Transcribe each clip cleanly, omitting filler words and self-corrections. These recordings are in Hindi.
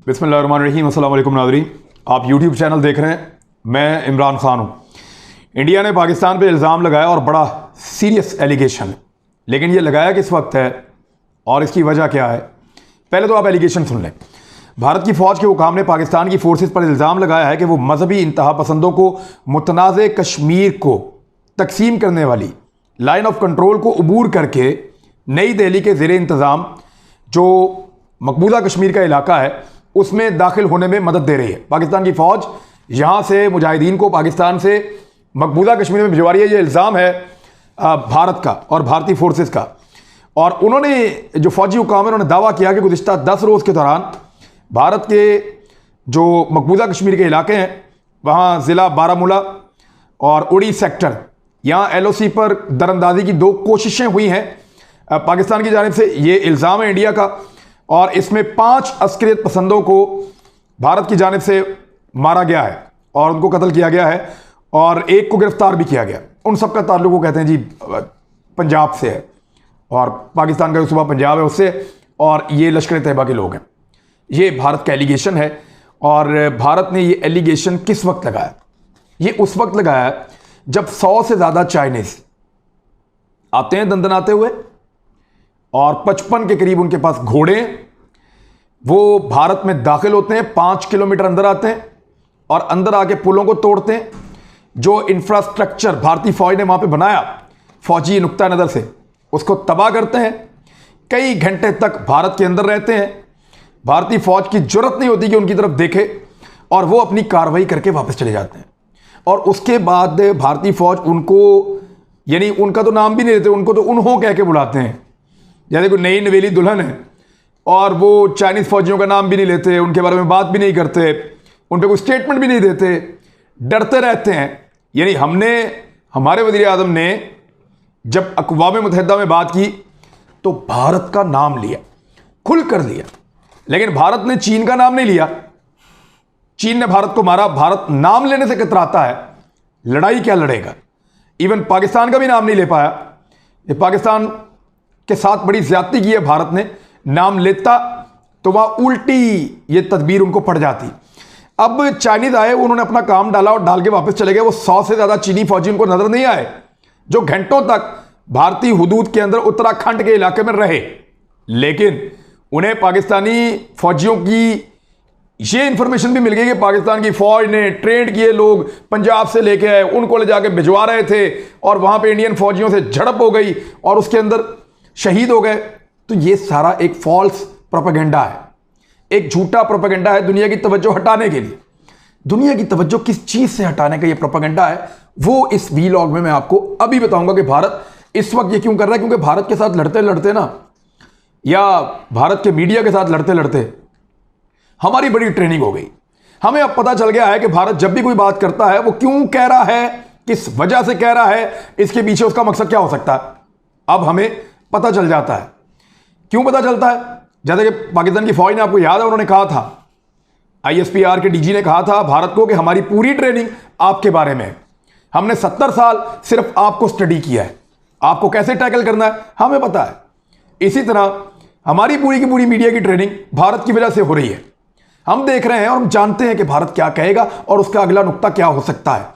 बिस्मिल्लाहिर्रहमानिर्रहीम। अस्सलाम वालेकुम नाज़रीन, आप यूट्यूब चैनल देख रहे हैं। मैं इमरान खान हूँ। इंडिया ने पाकिस्तान पे इल्ज़ाम लगाया और बड़ा सीरियस एलिगेशन है, लेकिन ये लगाया किस वक्त है और इसकी वजह क्या है, पहले तो आप एलिगेशन सुन लें। भारत की फ़ौज के हुकाम ने पाकिस्तान की फोर्सेस पर इल्ज़ाम लगाया है कि वो मजहबी इंतहा पसंदों को मुतनाज़ कश्मीर को तकसीम करने वाली लाइन ऑफ कंट्रोल को अबूर करके नई दिल्ली के ज़ेरे इंतज़ाम जो मकबूजा कश्मीर का इलाका है उसमें दाखिल होने में मदद दे रही है। पाकिस्तान की फ़ौज यहाँ से मुजाहिदीन को पाकिस्तान से मकबूजा कश्मीर में भिजवा रही है। ये इल्ज़ाम है भारत का और भारतीय फोर्सेस का। और उन्होंने जो फौजी हुकाम है उन्होंने दावा किया कि गुज़िश्ता 10 रोज़ के दौरान भारत के जो मकबूजा कश्मीर के इलाके हैं वहाँ ज़िला बारामूला और उड़ी सेक्टर, यहाँ LOC पर दरअंदाजी की 2 कोशिशें हुई हैं पाकिस्तान की जानिब से। ये इल्ज़ाम है इंडिया का, और इसमें 5 अस्करियत पसंदों को भारत की जानिब से मारा गया है और उनको कत्ल किया गया है और एक को गिरफ्तार भी किया गया। उन सब का ताल्लुक वो कहते हैं जी पंजाब से है और पाकिस्तान का जो सूबा पंजाब है उससे, और ये लश्कर तैयबा के लोग हैं। ये भारत का एलिगेशन है। और भारत ने ये एलिगेशन किस वक्त लगाया? ये उस वक्त लगाया जब 100 से ज़्यादा चाइनीज़ आते हैं दंदनाते हुए और 55 के करीब उनके पास घोड़े हैं। वो भारत में दाखिल होते हैं, 5 किलोमीटर अंदर आते हैं और अंदर आके पुलों को तोड़ते हैं। जो इंफ्रास्ट्रक्चर भारतीय फौज ने वहां पे बनाया फौजी नुक्ता नज़र से, उसको तबाह करते हैं। कई घंटे तक भारत के अंदर रहते हैं। भारतीय फौज की जरूरत नहीं होती कि उनकी तरफ देखे और वो अपनी कार्रवाई करके वापस चले जाते हैं। और उसके बाद भारतीय फौज उनको, यानी उनका तो नाम भी नहीं लेते, उनको तो उन्हों कह के बुलाते हैं। जैसे कोई नई नवेली दुल्हन है और वो चाइनीज़ फौजियों का नाम भी नहीं लेते, उनके बारे में बात भी नहीं करते, उन पर कोई स्टेटमेंट भी नहीं देते, डरते रहते हैं। यानी हमारे वज़ीर आज़म ने जब अक़वाम मुत्तहिदा में बात की तो भारत का नाम लिया, खुल कर लिया, लेकिन भारत ने चीन का नाम नहीं लिया। चीन ने भारत को मारा। भारत नाम लेने से कतराता है, लड़ाई क्या लड़ेगा। इवन पाकिस्तान का भी नाम नहीं ले पाया। ये पाकिस्तान के साथ बड़ी ज्यादती की है भारत ने। नाम लेता तो वह उल्टी ये तदबीर उनको पड़ जाती। अब चाइनीज आए, उन्होंने अपना काम डाला और डाल के वापस चले गए। वो 100 से ज्यादा चीनी फौजी उनको नजर नहीं आए जो घंटों तक भारतीय हुदूद के अंदर उत्तराखंड के इलाके में रहे। लेकिन उन्हें पाकिस्तानी फौजियों की ये इंफॉर्मेशन भी मिल गई कि पाकिस्तान की फौज ने ट्रेंड किए लोग पंजाब से लेके आए, उनको ले जाके भिजवा रहे थे और वहां पे इंडियन फौजियों से झड़प हो गई और उसके अंदर शहीद हो गए। तो ये सारा एक फॉल्स प्रोपेगेंडा है, एक झूठा प्रोपेगेंडा है दुनिया की तवज्जो हटाने के लिए। दुनिया की तवज्जो किस चीज से हटाने का ये प्रोपेगेंडा है, वो इस वीलॉग में मैं आपको अभी बताऊंगा कि भारत इस वक्त ये क्यों कर रहा है। क्योंकि भारत के साथ लड़ते लड़ते ना, या भारत के मीडिया के साथ लड़ते लड़ते हमारी बड़ी ट्रेनिंग हो गई। हमें अब पता चल गया है कि भारत जब भी कोई बात करता है वो क्यों कह रहा है, किस वजह से कह रहा है, इसके पीछे उसका मकसद क्या हो सकता है। अब हमें पता चल जाता है। क्यों पता चलता है? जैसे कि पाकिस्तान की फौज ने, आपको याद है, उन्होंने कहा था, ISPR के DG ने कहा था भारत को कि हमारी पूरी ट्रेनिंग आपके बारे में है। हमने 70 साल सिर्फ आपको स्टडी किया है, आपको कैसे टैकल करना है हमें पता है। इसी तरह हमारी पूरी की पूरी मीडिया की ट्रेनिंग भारत की वजह से हो रही है। हम देख रहे हैं और हम जानते हैं कि भारत क्या कहेगा और उसका अगला नुक्ता क्या हो सकता है।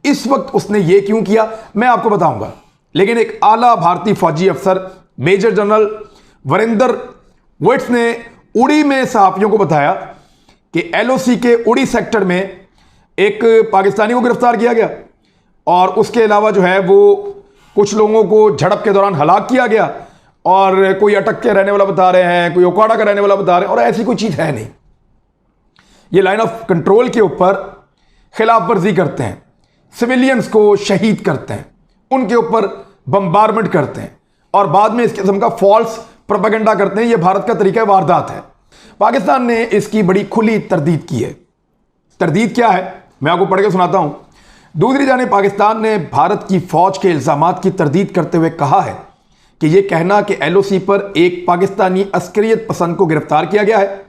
इस वक्त उसने ये क्यों किया मैं आपको बताऊंगा। लेकिन एक आला भारतीय फौजी अफसर मेजर जनरल वरिंदर विट्स ने उड़ी में सहाफियों को बताया कि LOC के उड़ी सेक्टर में एक पाकिस्तानी को गिरफ्तार किया गया और उसके अलावा जो है वो कुछ लोगों को झड़प के दौरान हलाक किया गया। और कोई अटक के रहने वाला बता रहे हैं, कोई ओकाड़ा का रहने वाला बता रहे हैं, और ऐसी कोई चीज है नहीं। ये लाइन ऑफ कंट्रोल के ऊपर खिलाफ वर्जी करते हैं, सिविलियंस को शहीद करते हैं, उनके ऊपर बम्बारमेंट करते हैं और बाद में इस किस्म का फॉल्स प्रोपेगेंडा करते हैं। ये भारत का तरीका वारदात है। पाकिस्तान ने इसकी बड़ी खुली तरदीद की है। तरदीद क्या है मैं आपको पढ़ के सुनाता हूं। दूसरी जानिब पाकिस्तान ने भारत की फौज के इल्जामात की तरदीद करते हुए कहा है कि यह कहना कि LOC पर एक पाकिस्तानी अस्करियत पसंद को गिरफ्तार किया गया है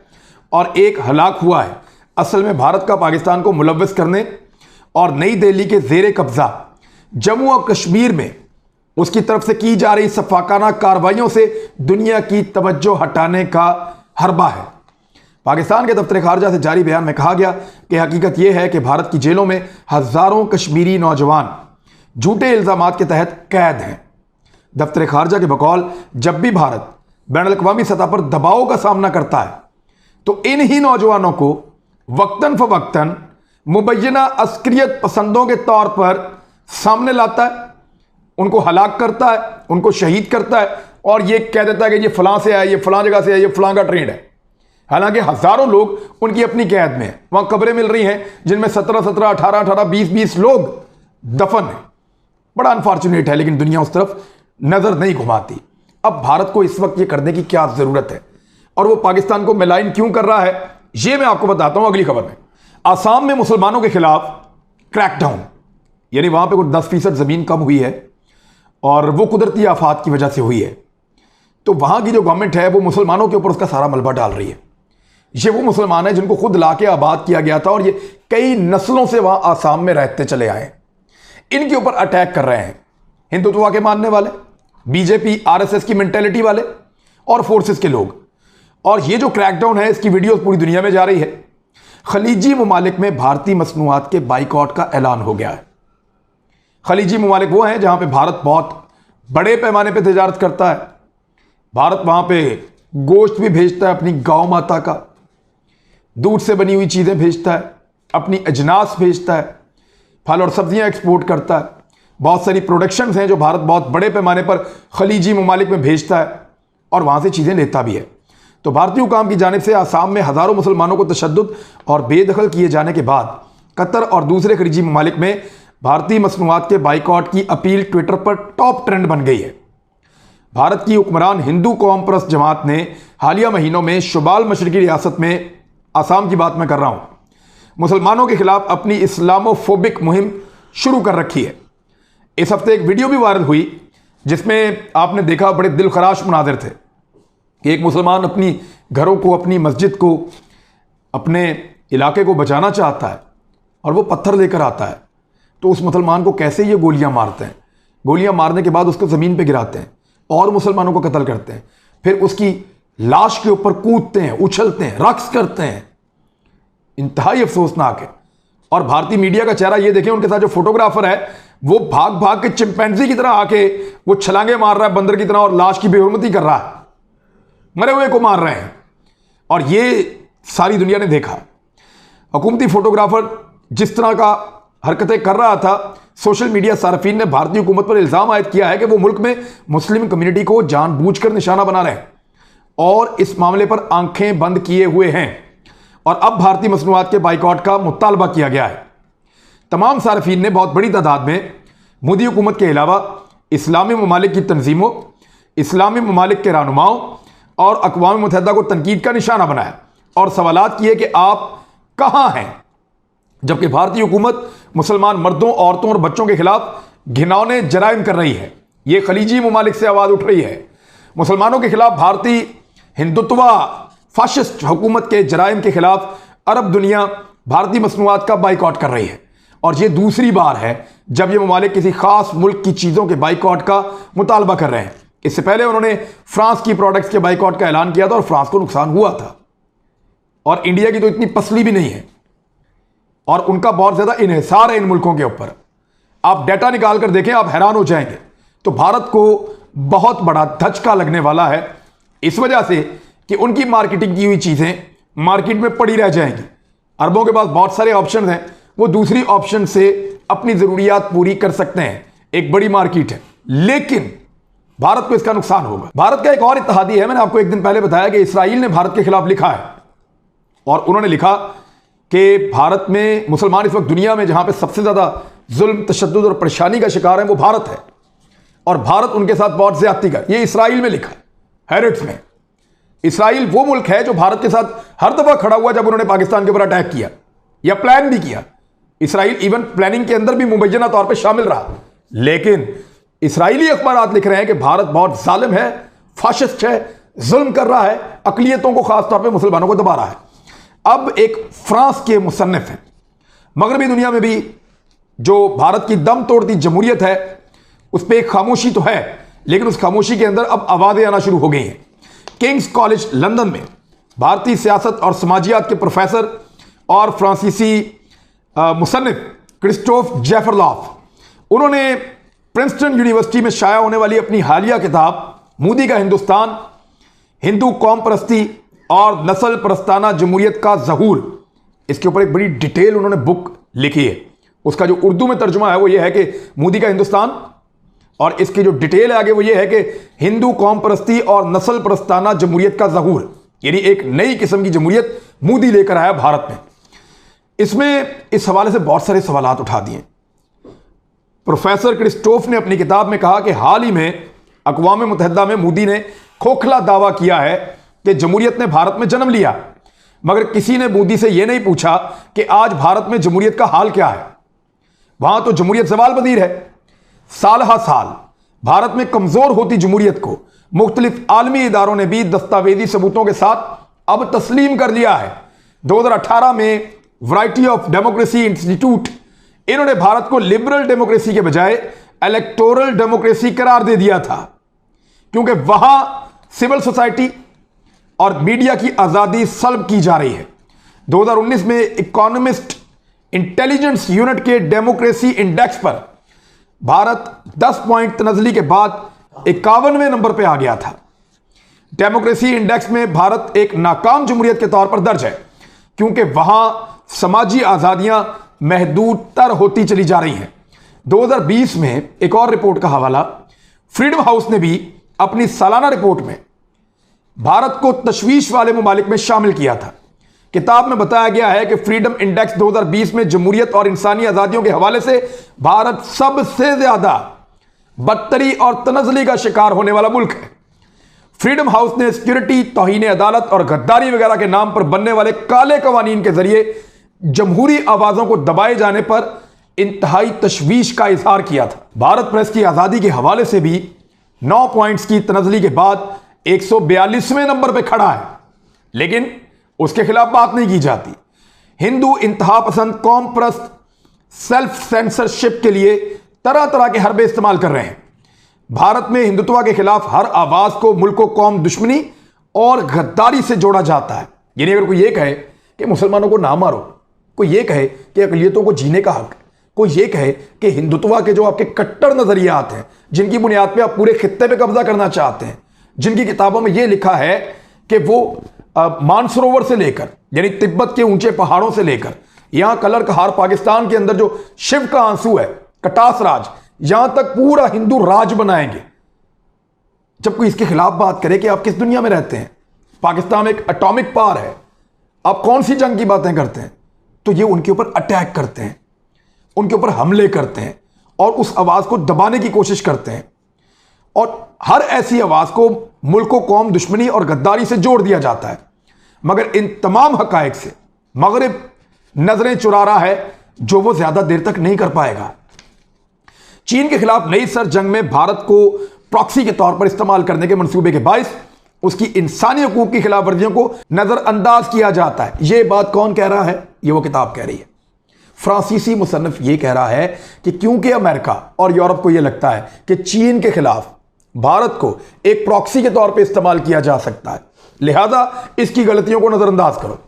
और एक हलाक हुआ है, असल में भारत का पाकिस्तान को मुलव्वस करने और नई दिल्ली के ज़ेरे कब्जा जम्मू और कश्मीर में उसकी तरफ से की जा रही सफाकाना कार्रवाइयों से दुनिया की तवज्जो हटाने का हरबा है। पाकिस्तान के दफ्तर खारजा से जारी बयान में कहा गया कि हकीकत यह है कि भारत की जेलों में हजारों कश्मीरी नौजवान झूठे इल्जामात के तहत कैद हैं। दफ्तर खारजा के बकौल जब भी भारत बैनुल-अक़वामी सतह पर दबाव का सामना करता है तो इन ही नौजवानों को वक्तन फवक्तन मुबैना अस्करियत पसंदों के तौर पर सामने लाता है, उनको हलाक करता है, उनको शहीद करता है और ये कह देता है कि ये फलां से है, ये फलां जगह से है, ये फलां का ट्रेंड है। हालांकि हजारों लोग उनकी अपनी कैद में हैं। वहां खबरें मिल रही हैं जिनमें 17-17, 18-18, 20-20 लोग दफन हैं। बड़ा अनफॉर्चुनेट है, लेकिन दुनिया उस तरफ नजर नहीं घुमाती। अब भारत को इस वक्त ये करने की क्या जरूरत है और वो पाकिस्तान को मिलाइन क्यों कर रहा है, ये मैं आपको बताता हूं अगली खबर में। आसाम में मुसलमानों के खिलाफ क्रैकडाउन, यानी वहां पे कुछ 10% जमीन कम हुई है और वो कुदरती आफात की वजह से हुई है। तो वहां की जो गवर्नमेंट है वो मुसलमानों के ऊपर उसका सारा मलबा डाल रही है। ये वो मुसलमान है जिनको खुद लाके आबाद किया गया था और ये कई नस्लों से वहां आसाम में रहते चले आए। इनके ऊपर अटैक कर रहे हैं हिंदुत्व के मानने वाले, बीजेपी आरएसएस की मेंटेलिटी वाले और फोर्सेस के लोग। और ये जो क्रैकडाउन है इसकी वीडियो पूरी दुनिया में जा रही है। खलीजी ममालिक में भारतीय मसनूआत के बाइकआउट का ऐलान हो गया है। खलीजी ममालिक वो हैं जहां पे भारत बहुत बड़े पैमाने पे तिजारत करता है। भारत वहां पे गोश्त भी भेजता है, अपनी गौ माता का, दूध से बनी हुई चीजें भेजता है, अपनी अजनास भेजता है, फल और सब्जियां एक्सपोर्ट करता है। बहुत सारी प्रोडक्शंस हैं जो भारत बहुत बड़े पैमाने पर खलीजी ममालिक में भेजता है और वहां से चीजें लेता भी है। तो भारतीय हुकाम की जानिब से आसाम में हजारों मुसलमानों को तशद्दुद और बेदखल किए जाने के बाद कतर और दूसरे खलीजी ममालिक में भारतीय मसनूआत के बाइकआउट की अपील ट्विटर पर टॉप ट्रेंड बन गई है। भारत की हुक्मरान हिंदू कौम परस्त जमात ने हालिया महीनों में शुमाल मशरकी रियासत में, आसाम की बात मैं कर रहा हूं, मुसलमानों के खिलाफ अपनी इस्लामोफोबिक मुहिम शुरू कर रखी है। इस हफ्ते एक वीडियो भी वायरल हुई जिसमें आपने देखा बड़े दिल खराश मुनाजिर थे कि एक मुसलमान अपनी घरों को, अपनी मस्जिद को, अपने इलाके को बचाना चाहता है और वो पत्थर लेकर आता है। तो उस मुसलमान को कैसे ये गोलियां मारते हैं, गोलियां मारने के बाद उसको ज़मीन पे गिराते हैं और मुसलमानों को कत्ल करते हैं, फिर उसकी लाश के ऊपर कूदते हैं, उछलते हैं, रक्स करते हैं। इंतहाई अफसोसनाक है। और भारतीय मीडिया का चेहरा ये देखें, उनके साथ जो फोटोग्राफर है वो भाग भाग के चिंपैंजी की तरह आके वो छलांगे मार रहा है बंदर की तरह और लाश की बेहुरमती कर रहा है, मरे हुए को मार रहे हैं। और ये सारी दुनिया ने देखा। हुकूमती फोटोग्राफर जिस तरह का हरकतें कर रहा था, सोशल मीडिया सार्फिन ने भारतीय हुकूमत पर इल्जाम आयद किया है कि वो मुल्क में मुस्लिम कम्युनिटी को जानबूझकर निशाना बना रहे हैं और इस मामले पर आंखें बंद किए हुए हैं। और अब भारतीय मसनूआत के बाइकआउट का मुतालबा किया गया है। तमाम सार्फिन ने बहुत बड़ी तादाद में मोदी हुकूमत के अलावा इस्लामी ममालिक की तंजीमों, इस्लामी ममालिक के रहनुमाओं और अक़वाम मुत्तहिदा को तनकीद का निशाना बनाया और सवालात किए कि आप कहां हैं, जबकि भारतीय हुकूमत मुसलमान मर्दों, औरतों और बच्चों के खिलाफ घिनौने जराइम कर रही है। यह खलीजी ममालिक से आवाज उठ रही है। मुसलमानों के खिलाफ भारतीय हिंदुत्वा फाशिस्ट हुकूमत के जराइम के खिलाफ अरब दुनिया भारतीय मसनूआत का बाइकआउट कर रही है। और यह दूसरी बार है जब यह ममालिक किसी खास मुल्क की चीज़ों के बाइकआउट का मुतालबा कर रहे हैं। इससे पहले उन्होंने फ्रांस की प्रोडक्ट्स के बाइकआउट का ऐलान किया था और फ्रांस को नुकसान हुआ था। और इंडिया की तो इतनी पसली भी नहीं है और उनका बहुत ज़्यादा इन्हिसार है इन मुल्कों के ऊपर। आप डाटा निकाल कर देखें, आप हैरान हो जाएंगे। तो भारत को बहुत बड़ा धचका लगने वाला है इस वजह से कि उनकी मार्केटिंग की हुई चीज़ें मार्केट में पड़ी रह जाएंगी। अरबों के पास बहुत सारे ऑप्शन हैं, वो दूसरी ऑप्शन से अपनी ज़रूरियात पूरी कर सकते हैं। एक बड़ी मार्केट है, लेकिन भारत को इसका नुकसान होगा। भारत का एक और इत्तेहादी है, मैंने आपको एक दिन पहले बताया कि इसराइल ने भारत के खिलाफ लिखा है और उन्होंने लिखा कि भारत में मुसलमान इस वक्त दुनिया में जहां पे सबसे ज़्यादा जुल्म, तशद्दुद और परेशानी का शिकार है वो भारत है और भारत उनके साथ बहुत ज्यादती कर। ये इसराइल में लिखा है, हैरिट्स में। इसराइल वो मुल्क है जो भारत के साथ हर दफा खड़ा हुआ जब उन्होंने पाकिस्तान के ऊपर अटैक किया या प्लान भी किया। इसराइल इवन प्लानिंग के अंदर भी मुबैना तौर पर शामिल रहा। लेकिन इसराइली अखबारात लिख रहे हैं कि भारत बहुत जालिम है, फाशिस्ट है, जुल्म कर रहा है, अकलियतों को खासतौर पर मुसलमानों को दबा रहा है। अब एक फ्रांस के मुसन्निफ हैं, मगरबी दुनिया में भी जो भारत की दम तोड़ती जमहूरियत है उस पर एक खामोशी तो है, लेकिन उस खामोशी के अंदर अब आवाजें आना शुरू हो गई हैं। किंग्स कॉलेज लंदन में भारतीय सियासत और समाजियात के प्रोफेसर और फ्रांसीसी मुसन्निफ क्रिस्टोफ जेफरलॉफ, उन्होंने प्रिंसटन यूनिवर्सिटी में शाया होने वाली अपनी हालिया किताब मोदी का हिंदुस्तान, हिंदू कौम परस्ती और नस्ल परस्ताना जमहूरियत का ज़हूर, इसके ऊपर एक बड़ी डिटेल उन्होंने बुक लिखी है। उसका जो उर्दू में तर्जुमा है वो ये है कि मोदी का हिंदुस्तान, और इसकी जो डिटेल है आगे वो ये है कि हिंदू कौम परस्ती और नस्ल परस्ताना जमहूरियत का ज़हूर, यानी एक नई किस्म की जमहूरियत मोदी लेकर आया भारत में। इसमें इस हवाले से बहुत सारे सवालात उठा दिए। प्रोफेसर क्रिस्टोफ ने अपनी किताब में कहा कि हाल ही में अक़वाम मुत्तहिदा में मोदी ने खोखला दावा किया है कि जमहूरियत ने भारत में जन्म लिया, मगर किसी ने मोदी से यह नहीं पूछा कि आज भारत में जमहूरियत का हाल क्या है। वहां तो जमहूरियत सवाल पजीर है। साल हा साल भारत में कमजोर होती जमहूरियत को मुख्तलिफ आलमी इदारों ने भी दस्तावेजी सबूतों के साथ अब तस्लीम कर लिया है। 2018 में वैरायटी ऑफ डेमोक्रेसी इंस्टीट्यूट, इन्होंने भारत को लिबरल डेमोक्रेसी के बजाय इलेक्टोरल डेमोक्रेसी करार दे दिया था, क्योंकि वहां सिविल सोसाइटी और मीडिया की आजादी सल्ब की जा रही है। 2019 में इकोनॉमिस्ट इंटेलिजेंस यूनिट के डेमोक्रेसी इंडेक्स पर भारत 10 पॉइंट तनजली के बाद 51वें नंबर पर आ गया था। डेमोक्रेसी इंडेक्स में भारत एक नाकाम जमहूरियत के तौर पर दर्ज है, क्योंकि वहां समाजी आजादियां महदूद तर होती चली जा रही हैं। 2020 में एक और रिपोर्ट का हवाला फ्रीडम हाउस ने भी अपनी सालाना रिपोर्ट में भारत को तशवीश वाले ममालिक में शामिल किया था। किताब में बताया गया है कि फ्रीडम इंडेक्स 2020 में जमहूरियत और इंसानी आजादियों के हवाले से भारत सबसे ज्यादा बदतरी और तनजली का शिकार होने वाला मुल्क है। फ्रीडम हाउस ने सिक्योरिटी, तौहीन अदालत और गद्दारी वगैरह के नाम पर बनने वाले काले कवानीन के जरिए जमहूरी आवाजों को दबाए जाने पर इंतहाई तशवीश का इजहार किया था। भारत प्रेस की आजादी के हवाले से भी 9 पॉइंट्स की तनजली के बाद 142वें नंबर पर खड़ा है, लेकिन उसके खिलाफ बात नहीं की जाती। हिंदू इंतहा पसंद कौम परस्त सेल्फ सेंसरशिप के लिए तरह तरह के हरबे इस्तेमाल कर रहे हैं। भारत में हिंदुत्व के खिलाफ हर आवाज को मुल्क कौम दुश्मनी और गद्दारी से जोड़ा जाता है। यानी अगर कोई ये कहे कि मुसलमानों को ना मारो, कोई ये कहे कि अक़लियतों को जीने का हक है, कोई ये कहे कि हिंदुत्व के जो आपके कट्टर नजरियात हैं, जिनकी बुनियाद पे आप पूरे खित्ते पे कब्जा करना चाहते हैं, जिनकी किताबों में यह लिखा है कि वो मानसरोवर से लेकर यानी तिब्बत के ऊंचे पहाड़ों से लेकर यहां कलर कहार पाकिस्तान के अंदर जो शिव का आंसू है, कटास राज, यहां तक पूरा हिंदू राज बनाएंगे। जब कोई इसके खिलाफ बात करे कि आप किस दुनिया में रहते हैं, पाकिस्तान एक एटॉमिक पावर है, आप कौन सी जंग की बातें करते हैं, तो ये उनके ऊपर अटैक करते हैं, उनके ऊपर हमले करते हैं और उस आवाज को दबाने की कोशिश करते हैं। और हर ऐसी आवाज को मुल्क कौम दुश्मनी और गद्दारी से जोड़ दिया जाता है। मगर इन तमाम हकायक से मगरिब नजरें चुरा रहा है, जो वो ज्यादा देर तक नहीं कर पाएगा। चीन के खिलाफ नई सर जंग में भारत को प्रॉक्सी के तौर पर इस्तेमाल करने के मंसूबे के बायस उसकी इंसानी हकूक की खिलाफ वर्जियों को नजरअंदाज किया जाता है। यह बात कौन कह रहा है? यह वो किताब कह रही है। फ्रांसीसी मुसन्निफ यह कह रहा है कि क्योंकि अमेरिका और यूरोप को यह लगता है कि चीन के खिलाफ भारत को एक प्रॉक्सी के तौर पर इस्तेमाल किया जा सकता है, लिहाजा इसकी गलतियों को नजरअंदाज करो।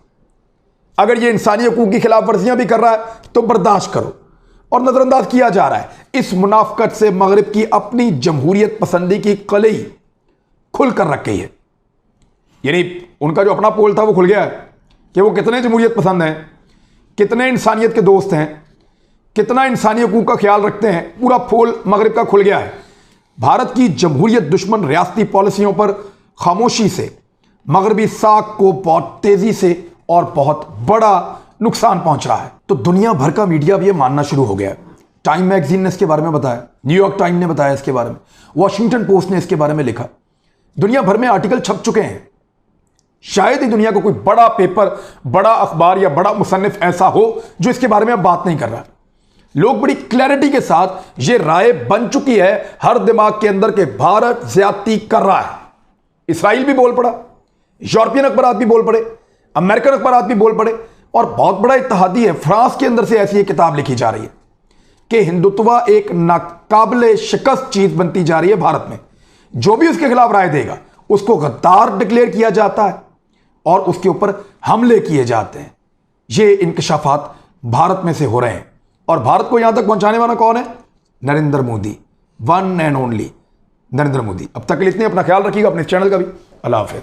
अगर यह इंसानी हकूक की खिलाफ वर्जियां भी कर रहा है तो बर्दाश्त करो। और नजरअंदाज किया जा रहा है। इस मुनाफकत से मगरिब की अपनी जमहूरियत पसंदी की कलई खुल कर रख गई है। यानी उनका जो अपना पोल था वो खुल गया है कि वो कितने जमहूरियत पसंद हैं, कितने इंसानियत के दोस्त हैं, कितना इंसानी हकूक का ख्याल रखते हैं। पूरा पोल मगरिब का खुल गया है। भारत की जमहूरियत दुश्मन रियासती पॉलिसियों पर खामोशी से मगरबी साख को बहुत तेजी से और बहुत बड़ा नुकसान पहुंच रहा है। तो दुनिया भर का मीडिया भी ये मानना शुरू हो गया है। टाइम मैगजीन ने इसके बारे में बताया, न्यूयॉर्क टाइम ने बताया इसके बारे में, वॉशिंगटन पोस्ट ने इसके बारे में लिखा, दुनिया भर में आर्टिकल छप चुके हैं। शायद ही दुनिया को कोई बड़ा पेपर, बड़ा अखबार या बड़ा मुसन्निफ ऐसा हो जो इसके बारे में अब बात नहीं कर रहा। लोग बड़ी क्लैरिटी के साथ ये राय बन चुकी है हर दिमाग के अंदर के भारत ज्यादती कर रहा है। इसराइल भी बोल पड़ा, यूरोपियन अखबारात भी बोल पड़े, अमेरिकन अखबारात भी बोल पड़े, और बहुत बड़ा इत्तेहादी है फ्रांस के अंदर से ऐसी एक किताब लिखी जा रही है कि हिंदुत्व एक नाकाबिले शिकस्त चीज बनती जा रही है भारत में। जो भी उसके खिलाफ राय देगा उसको गद्दार डिक्लेयर किया जाता है, और उसके ऊपर हमले किए जाते हैं। ये इंकशाफात भारत में से हो रहे हैं और भारत को यहां तक पहुंचाने वाला कौन है? Narendra Modi, one and only Narendra Modi. अब तक के लिए इतने, अपना ख्याल रखिएगा, अपने चैनल का भी। अल्लाह हाफिज।